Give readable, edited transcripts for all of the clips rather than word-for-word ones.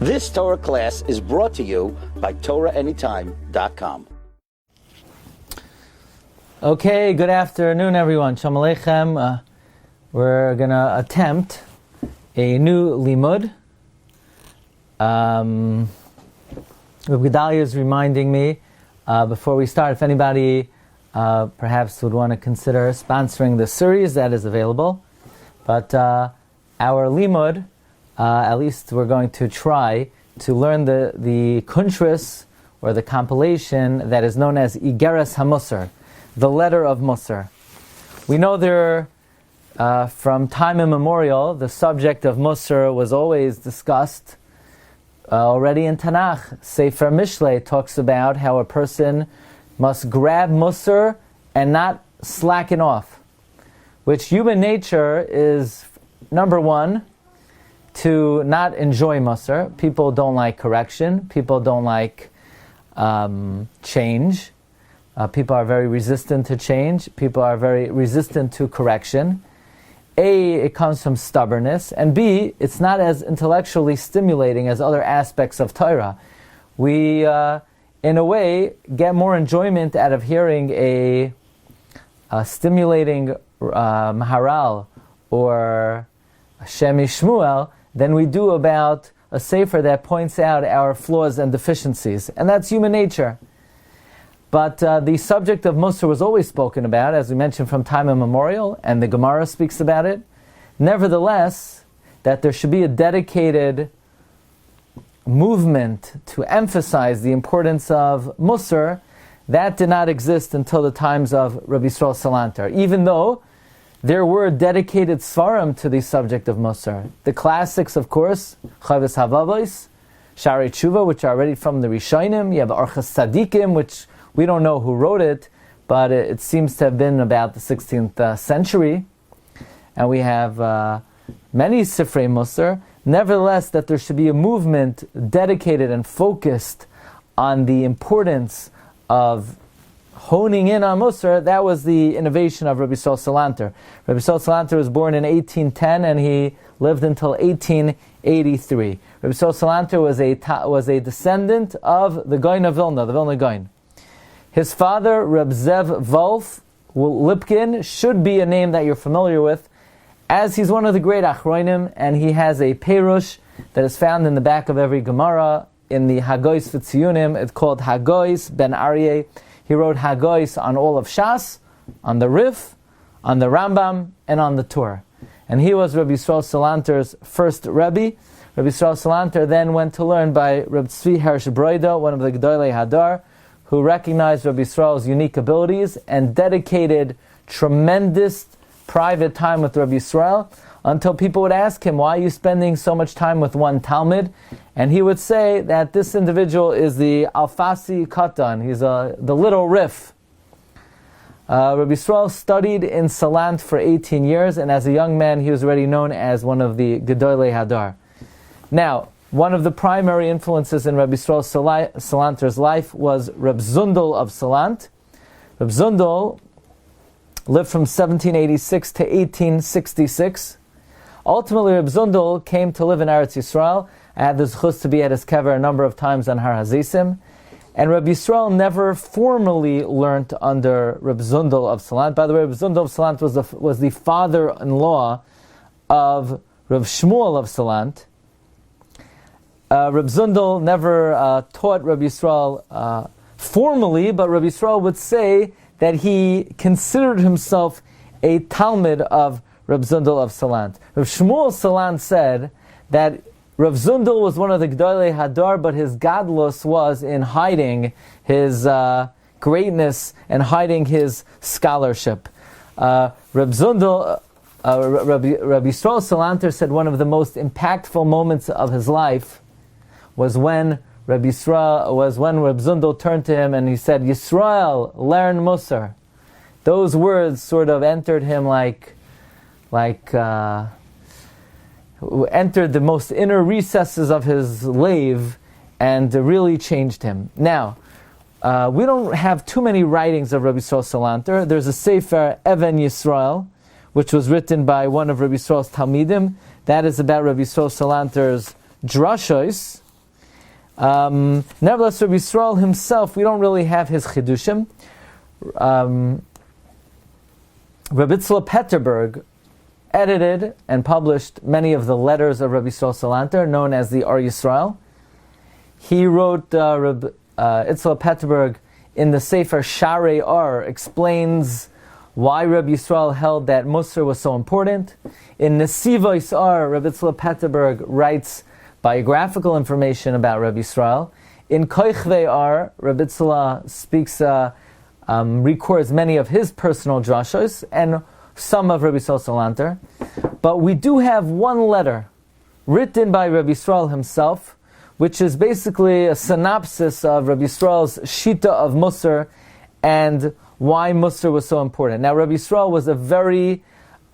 This Torah class is brought to you by TorahAnytime.com. Okay, good afternoon, everyone. Shalom Aleichem. We're going to attempt a new limud. Rabbi Gedalia is reminding me before we start, if anybody perhaps would want to consider sponsoring the series, that is available. But our limud, at least we're going to try to learn the kuntris, or the compilation that is known as Iggeres HaMussar, the letter of Mussar. We know there, from time immemorial, the subject of Mussar was always discussed already in Tanakh. Sefer Mishlei talks about how a person must grab Mussar and not slacken off, which human nature is, number one, to not enjoy Mussar. People don't like correction. People don't like change. People are very resistant to change. People are very resistant to correction. A, it comes from stubbornness, and B, it's not as intellectually stimulating as other aspects of Torah. We, in a way, get more enjoyment out of hearing a stimulating Maharal or Shem Shmuel than we do about a sefer that points out our flaws and deficiencies. And that's human nature. But the subject of Mussar was always spoken about, as we mentioned, from time immemorial, and the Gemara speaks about it. Nevertheless, that there should be a dedicated movement to emphasize the importance of Mussar, that did not exist until the times of Rabbi Yisroel Salantar, even though there were dedicated svarim to the subject of Mussar. The classics, of course, Chavis Havavos, Shari Tshuva, which are already from the Rishonim. You have Orchas Tzadikim, which we don't know who wrote it, but it seems to have been about the 16th century. And we have many Sifrei Mussar. Nevertheless, that there should be a movement dedicated and focused on the importance of honing in on Mussar. That was the innovation of Rabbi Yisroel Salantar. Rabbi Yisroel Salantar was born in 1810 and he lived until 1883. Rabbi Yisroel Salantar was a descendant of the Gaon of Vilna, the Vilna Gaon. His father, Reb Zev Wolf Lipkin, should be a name that you're familiar with, as he's one of the great Achronim, and he has a Perush that is found in the back of every Gemara in the Hagois V'Tziyunim. It's called Hagois Ben Aryeh. He wrote Hagois on all of Shas, on the Rif, on the Rambam, and on the Torah. And he was Rabbi Yisroel Salantar's first Rebbe. Rabbi Yisroel Salantar then went to learn by Reb Tzvi Hersh Broida, one of the Gedolei Hadar, who recognized Rabbi Yisrael's unique abilities and dedicated tremendous private time with Rabbi Yisrael, until people would ask him, why are you spending so much time with one Talmud? And he would say that this individual is the Alfasi Katan, he's the little Rif. Rabbi Yisrael studied in Salant for 18 years, and as a young man he was already known as one of the Gedolei Hadar. Now, one of the primary influences in Rabbi Yisroel Salantar's life was Reb Zundel of Salant. Reb Zundel lived from 1786 to 1866. Ultimately, Reb Zundel came to live in Eretz Yisrael. I had the zchus to be at his kever a number of times on Har Hazisim. And Rabbi Yisrael never formally learnt under Reb Zundel of Salant. By the way, Reb Zundel of Salant was the father-in-law of Reb Shmuel of Salant. Reb Zundel never taught Rabbi Yisrael formally, but Rabbi Yisrael would say that he considered himself a Talmud of Reb Zundel of Salant. Reb Shmuel Salant said that Reb Zundel was one of the Gedolei Hadar, but his gadlus was in hiding his greatness and hiding his scholarship. Reb Zundel, Rabbi Yisroel Salantar said one of the most impactful moments of his life was when Reb Zundel turned to him and he said, Yisroel, learn Mussar. Those words sort of entered him entered the most inner recesses of his lave and really changed him. Now, we don't have too many writings of Rabbi Yisroel Salantar. There's a Sefer Even Yisroel, which was written by one of Rabbi Yisroel's Talmidim. That is about Rabbi Yisroel Salantar's drashos, Nevertheless, Rabbi Yisroel himself, we don't really have his chidushim. Rabbi Petterberg edited and published many of the letters of Rabbi Yisroel Salantar, known as the Ar Yisrael. He wrote, Rabbi Petterberg, in the Sefer Sharei Ar, explains why Rabbi Yisroel held that Mussar was so important. In Nesivos Ar, Rabbi Petterberg writes biographical information about Rabbi Yisroel. In Koichvei Ar, Rabbi speaks, records many of his personal drashos and some of Rabbi Yisroel Salantar. But we do have one letter written by Rabbi Yisroel himself, which is basically a synopsis of Rabbi Yisroel's Shita of Mussar and why Mussar was so important. Now, Rabbi Yisroel was a very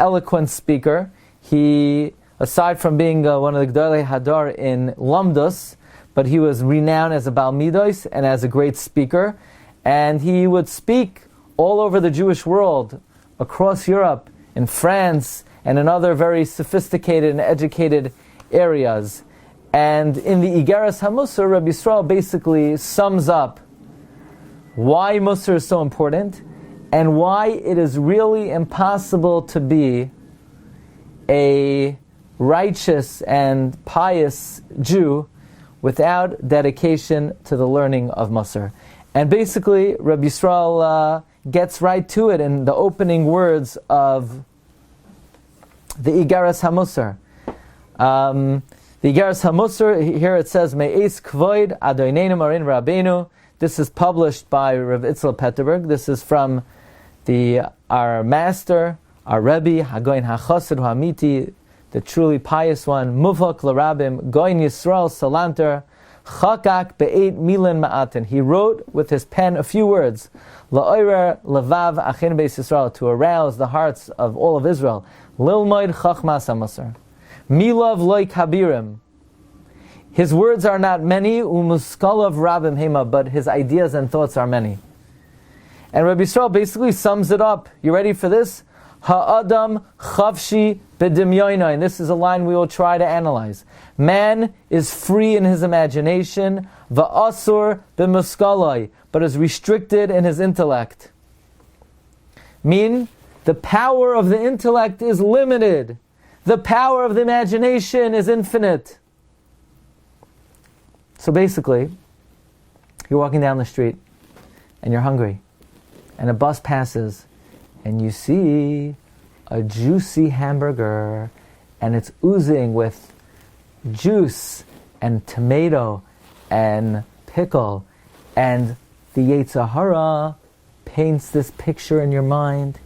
eloquent speaker. He, aside from being one of the Gdolei Hadar in Lamdus, but he was renowned as a Baal Midos and as a great speaker. And he would speak all over the Jewish world, across Europe, in France, and in other very sophisticated and educated areas. And in the Iggeres HaMussar, Rabbi Yisroel basically sums up why Mussar is so important and why it is really impossible to be a righteous and pious Jew without dedication to the learning of Mussar. And basically, Rabbi Yisroel gets right to it in the opening words of the Iggeres HaMussar. The Iggeres HaMussar, here it says, Me'es Kvoid Adoineinu Marin Rabbeinu. This is published by Rav Itzel Petterberg. This is from our master, our Rabbi, Hagoin HaChassid HaMiti, the truly pious one, Muvok L'Rabim, Goin Yisroel Salantar, Chakak Be'eit Milan Ma'atin. He wrote with his pen a few words, La'oirer Levav Achin Beis Yisrael, to arouse the hearts of all of Israel. Lilmoid Chachmas HaMussar. Milav Loi Kabirim. His words are not many, Umuskalav Rabim Hema, but his ideas and thoughts are many. And Rabbi Yisroel basically sums it up. You ready for this? Ha'adam Chavshi B'dimyoinai. And this is a line we will try to analyze. Man is free in his imagination, Va'asur B'muskalai, but is restricted in his intellect. Meaning, the power of the intellect is limited. The power of the imagination is infinite. So basically, you're walking down the street and you're hungry, and a bus passes and you see a juicy hamburger and it's oozing with juice and tomato and pickle, and the Yetzer Hara paints this picture in your mind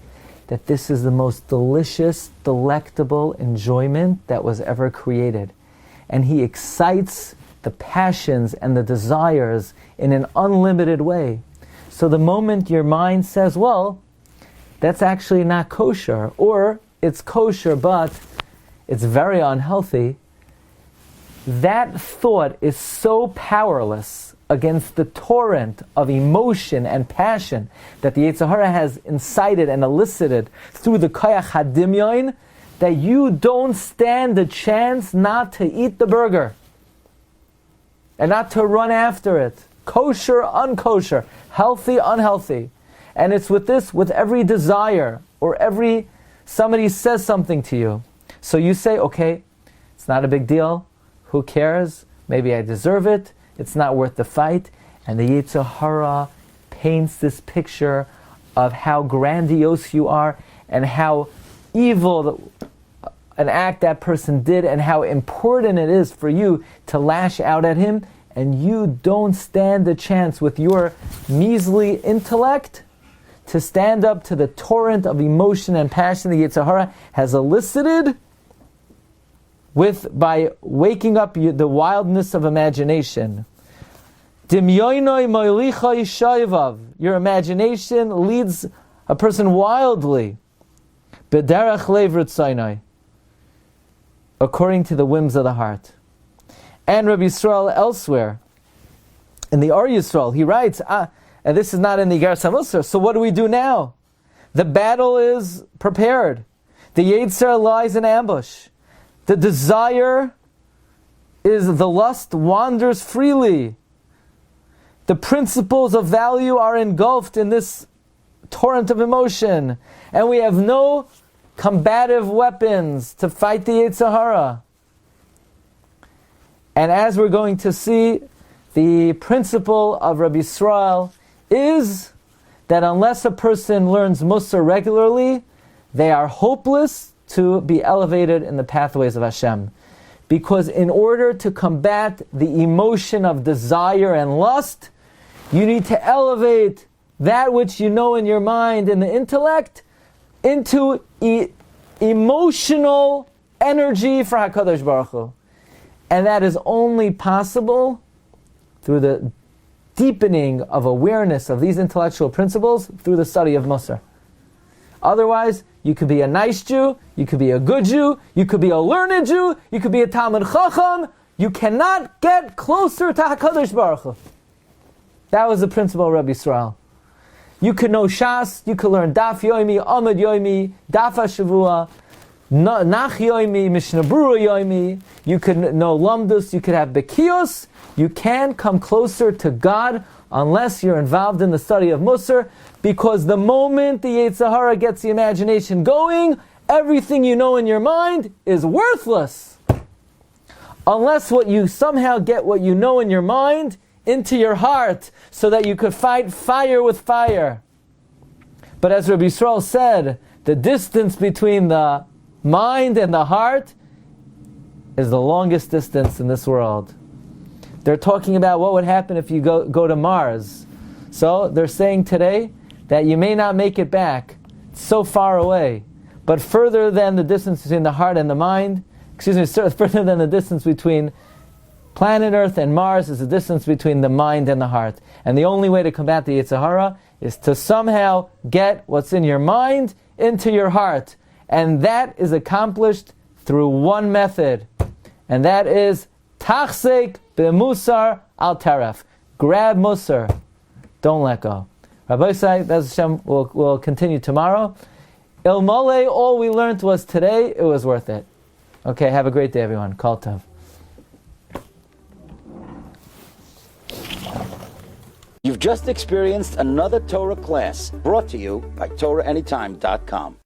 that this is the most delicious, delectable enjoyment that was ever created. And he excites the passions and the desires in an unlimited way. So the moment your mind says, well, that's actually not kosher, or it's kosher but it's very unhealthy, that thought is so powerless against the torrent of emotion and passion that the Yetzer Hara has incited and elicited through the koyach hadimyon, that you don't stand a chance not to eat the burger and not to run after it. Kosher, unkosher, healthy, unhealthy. And it's with this, with every desire, or somebody says something to you. So you say, okay, it's not a big deal. Who cares? Maybe I deserve it. It's not worth the fight. And the Yetzer Hara paints this picture of how grandiose you are and how evil an act that person did and how important it is for you to lash out at him, and you don't stand a chance with your measly intellect to stand up to the torrent of emotion and passion the Yetzer Hara has elicited by waking up the wildness of imagination. Your imagination leads a person wildly, according to the whims of the heart. And Rabbi Yisroel elsewhere, in the Ar Yisroel, he writes, and this is not in the Iggeres HaMussar, so what do we do now? The battle is prepared. The Yetzer lies in ambush. The desire is the lust wanders freely. The principles of value are engulfed in this torrent of emotion, and we have no combative weapons to fight the Yetzer Hara. And as we're going to see, the principle of Rabbi Yisroel is that unless a person learns Mussar regularly, they are hopeless to be elevated in the pathways of Hashem. Because in order to combat the emotion of desire and lust, you need to elevate that which you know in your mind and the intellect into emotional energy for HaKadosh Baruch Hu. And that is only possible through the deepening of awareness of these intellectual principles through the study of Mussar. Otherwise, you could be a nice Jew, you could be a good Jew, you could be a learned Jew, you could be a Talmud Chacham. You cannot get closer to HaKadosh Baruch Hu. That was the principle of Rabbi Yisroel. You could know Shas, you could learn Daf Yoimi, Amud Yoimi, Daf HaShavua, Nach Yoimi, Mishnah Berurah Yoimi. You could know Lamdus, you could have Bekios. You can't come closer to God unless you're involved in the study of Mussar, because the moment the Yetzer Hara gets the imagination going, everything you know in your mind is worthless. Unless what you somehow get what you know in your mind into your heart, so that you could fight fire with fire. But as Rabbi Yisroel said, the distance between the mind and the heart is the longest distance in this world. They're talking about what would happen if you go to Mars. So they're saying today that you may not make it back. It's so far away. But further than the distance between the heart and the mind, further than the distance between planet Earth and Mars is the distance between the mind and the heart. And the only way to combat the Yetzer Hara is to somehow get what's in your mind into your heart. And that is accomplished through one method. And that is Tachsek b'Mussar al Taref. Grab Mussar. Don't let go. Rabbi Sai, Bez Hashem, will continue tomorrow. Ilmole, all we learned was today, it was worth it. Okay, have a great day, everyone. Kol Tov. You've just experienced another Torah class brought to you by TorahAnytime.com.